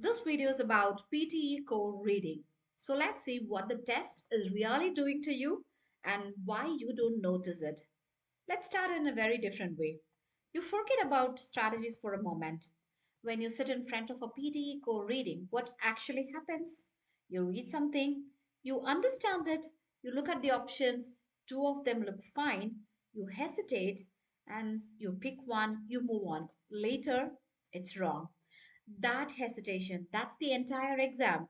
This video is about PTE Core Reading. So let's see what the test is really doing to you and why you don't notice it. Let's start in a very different way. You forget about strategies for a moment. When you sit in front of a PTE Core Reading, what actually happens? You read something, you understand it, you look at the options, two of them look fine, you hesitate, and you pick one, you move on. Later, it's wrong. That hesitation, that's the entire exam.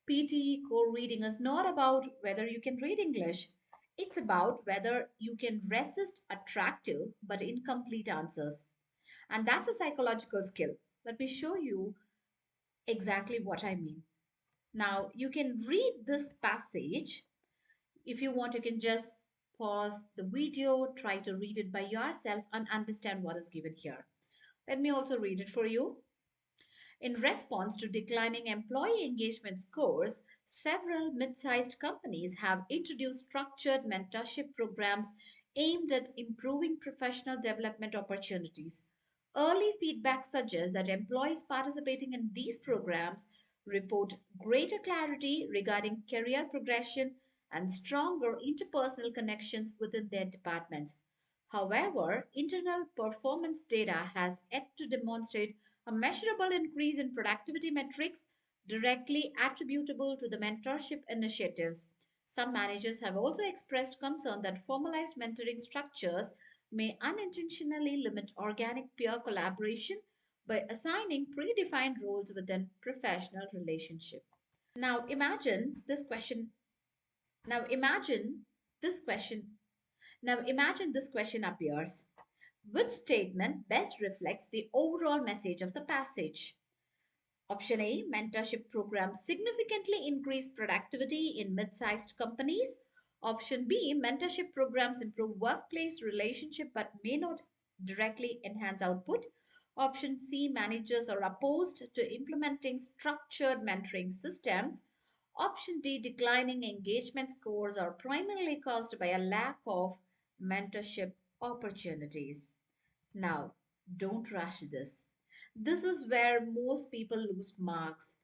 PTE core reading is not about whether you can read English. It's about whether you can resist attractive but incomplete answers. And that's a psychological skill. Let me show you exactly what I mean. Now, you can read this passage. If you want, you can just pause the video, try to read it by yourself, and understand what is given here. Let me also read it for you. In response to declining employee engagement scores, several mid sized companies have introduced structured mentorship programs aimed at improving professional development opportunities. Early feedback suggests that employees participating in these programs report greater clarity regarding career progression and stronger interpersonal connections within their departments. However, internal performance data has yet to demonstrate a measurable increase in productivity metrics directly attributable to the mentorship initiatives. Some managers have also expressed concern that formalized mentoring structures may unintentionally limit organic peer collaboration by assigning predefined roles within professional relationship. Now imagine this question. Now imagine this question. Now imagine this question appears. Which statement best reflects the overall message of the passage? Option A, mentorship programs significantly increase productivity in mid sized companies. Option B, mentorship programs improve workplace relationship but may not directly enhance output. Option C, managers are opposed to implementing structured mentoring systems. Option D, declining engagement scores are primarily caused by a lack of mentorship opportunities. Now, don't rush this. This is where most people lose marks.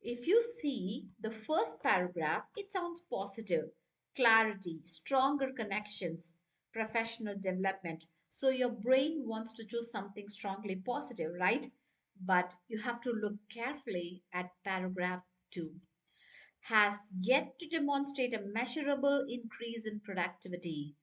If you see the first paragraph, it sounds positive, clarity, stronger connections, professional development. So your brain wants to choose something strongly positive, right? But you have to look carefully at paragraph 2. Has yet to demonstrate a measurable increase in productivity.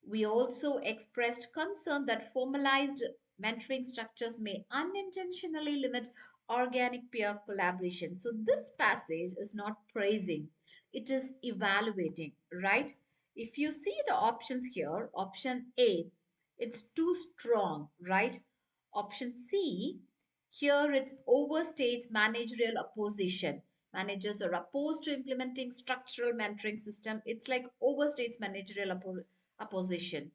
We also expressed concern that formalized mentoring structures may unintentionally limit organic peer collaboration. So, this passage is not praising, it is evaluating, right? If you see the options here, option A, it's too strong, right? Option C, here it overstates managerial opposition. Managers are opposed to implementing structural mentoring system. It's like overstates managerial opposition.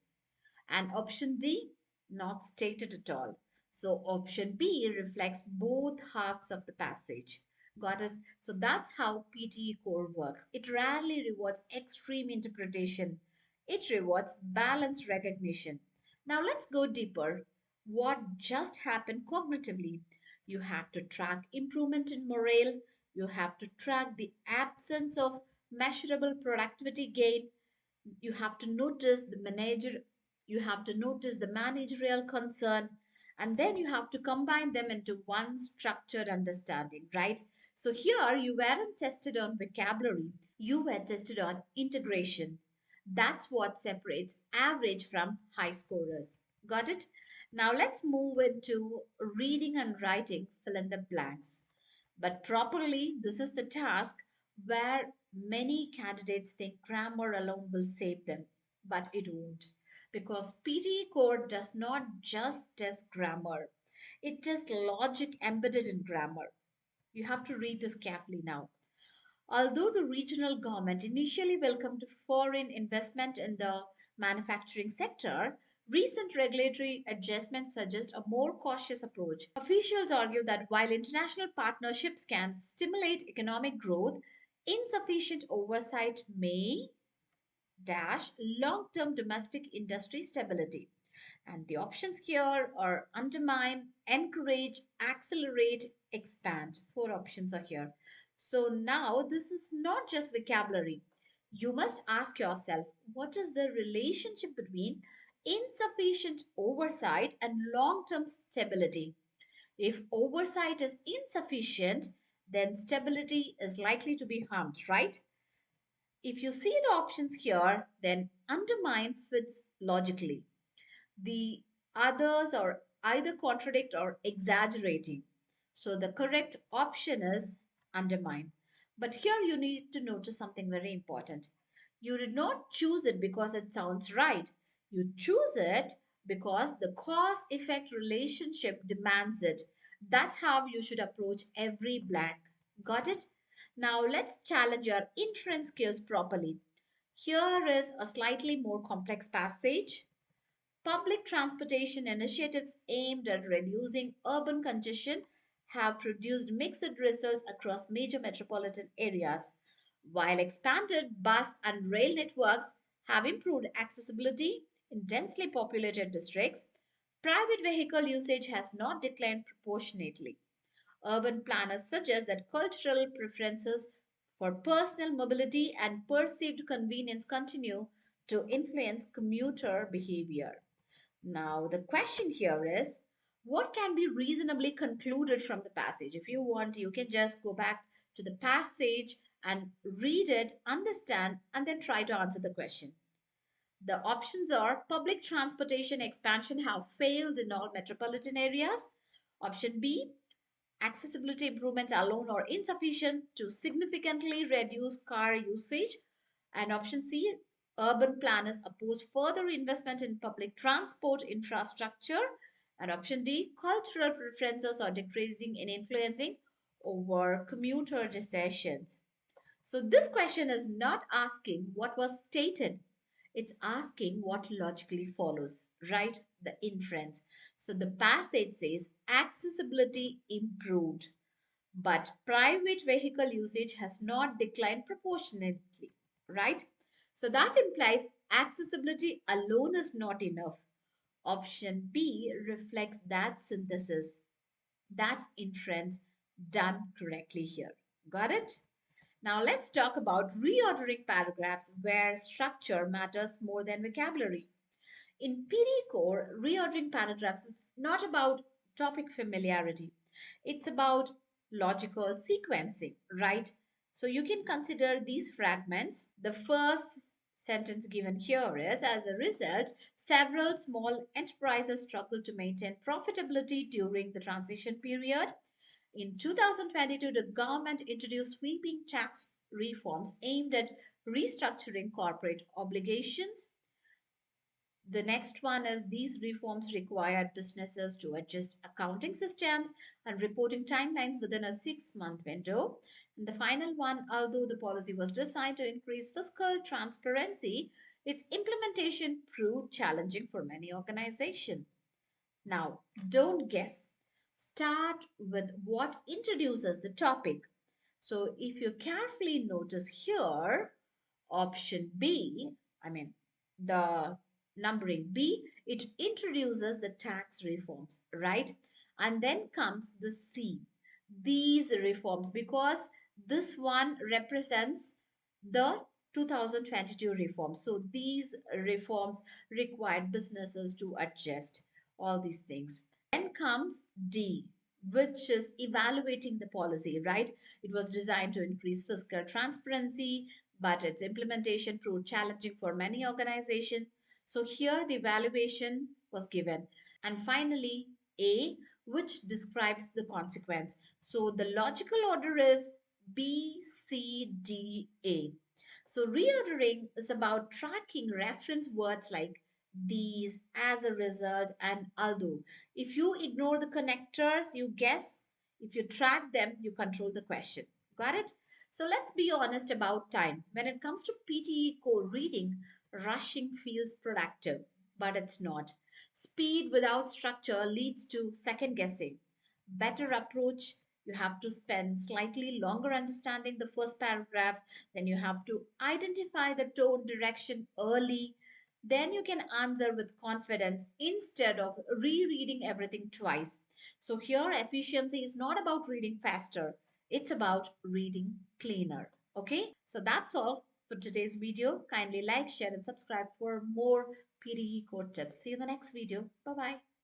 And option D, not stated at all. So option B reflects both halves of the passage. Got it? So that's how PTE core works. It rarely rewards extreme interpretation. It rewards balanced recognition. Now let's go deeper. What just happened cognitively? You have to track improvement in morale. You have to track the absence of measurable productivity gain. You have to notice the manager, you have to notice the managerial concern, and then you have to combine them into one structured understanding, right? So here you weren't tested on vocabulary, you were tested on integration. That's what separates average from high scorers. Got it? Now let's move into reading and writing, fill in the blanks. But properly, this is the task where many candidates think grammar alone will save them, but it won't. Because PTE Core does not just test grammar, it tests logic embedded in grammar. You have to read this carefully now. Although the regional government initially welcomed foreign investment in the manufacturing sector, recent regulatory adjustments suggest a more cautious approach. Officials argue that while international partnerships can stimulate economic growth, insufficient oversight may dash long term domestic industry stability. And the options here are undermine, encourage, accelerate, expand. Four options are here. So now this is not just vocabulary. You must ask yourself, what is the relationship between insufficient oversight and long-term stability? If oversight is insufficient, then stability is likely to be harmed, right? If you see the options here, then undermine fits logically. The others are either contradict or exaggerating. So the correct option is undermine. But here you need to notice something very important. You did not choose it because it sounds right. You choose it because the cause effect relationship demands it. That's how you should approach every blank. Got it? Now let's challenge your inference skills properly. Here is a slightly more complex passage. Public transportation initiatives aimed at reducing urban congestion have produced mixed results across major metropolitan areas. While expanded bus and rail networks have improved accessibility in densely populated districts, private vehicle usage has not declined proportionately. Urban planners suggest that cultural preferences for personal mobility and perceived convenience continue to influence commuter behavior. Now, the question here is, what can be reasonably concluded from the passage? If you want, you can just go back to the passage and read it, understand, and then try to answer the question. The options are public transportation expansion have failed in all metropolitan areas. Option B, accessibility improvements alone are insufficient to significantly reduce car usage. And option C, urban planners oppose further investment in public transport infrastructure. And option D, cultural preferences are decreasing in influencing over commuter decisions. So this question is not asking what was stated. It's asking what logically follows, right? The inference. So the passage says accessibility improved, but private vehicle usage has not declined proportionately, right? So that implies accessibility alone is not enough. Option B reflects that synthesis. That's inference done correctly here. Got it? Now let's talk about reordering paragraphs where structure matters more than vocabulary. In PD Core, reordering paragraphs is not about topic familiarity. It's about logical sequencing, right? So you can consider these fragments. The first sentence given here is, as a result, several small enterprises struggle to maintain profitability during the transition period. In 2022, the government introduced sweeping tax reforms aimed at restructuring corporate obligations. The next one is these reforms required businesses to adjust accounting systems and reporting timelines within a 6-month window. And the final one, although the policy was designed to increase fiscal transparency, its implementation proved challenging for many organizations. Now, don't guess. Start with what introduces the topic. So, if you carefully notice here, option B, I mean, the numbering B, it introduces the tax reforms, right? And then comes the C, these reforms, because this one represents the 2022 reforms. So these reforms required businesses to adjust all these things. Then comes D, which is evaluating the policy, right? It was designed to increase fiscal transparency, but its implementation proved challenging for many organizations. So here the evaluation was given. And finally, A, which describes the consequence. So the logical order is B, C, D, A. So reordering is about tracking reference words like these, as a result, and although. If you ignore the connectors, you guess. If you track them, you control the question. Got it? So let's be honest about time. When it comes to PTE core reading, rushing feels productive, but it's not. Speed without structure leads to second guessing. Better approach, you have to spend slightly longer understanding the first paragraph, then you have to identify the tone direction early, Then you can answer with confidence instead of rereading everything twice. So, here efficiency is not about reading faster, it's about reading cleaner. Okay, so that's all for today's video. Kindly like, share, and subscribe for more PTE code tips. See you in the next video. Bye bye.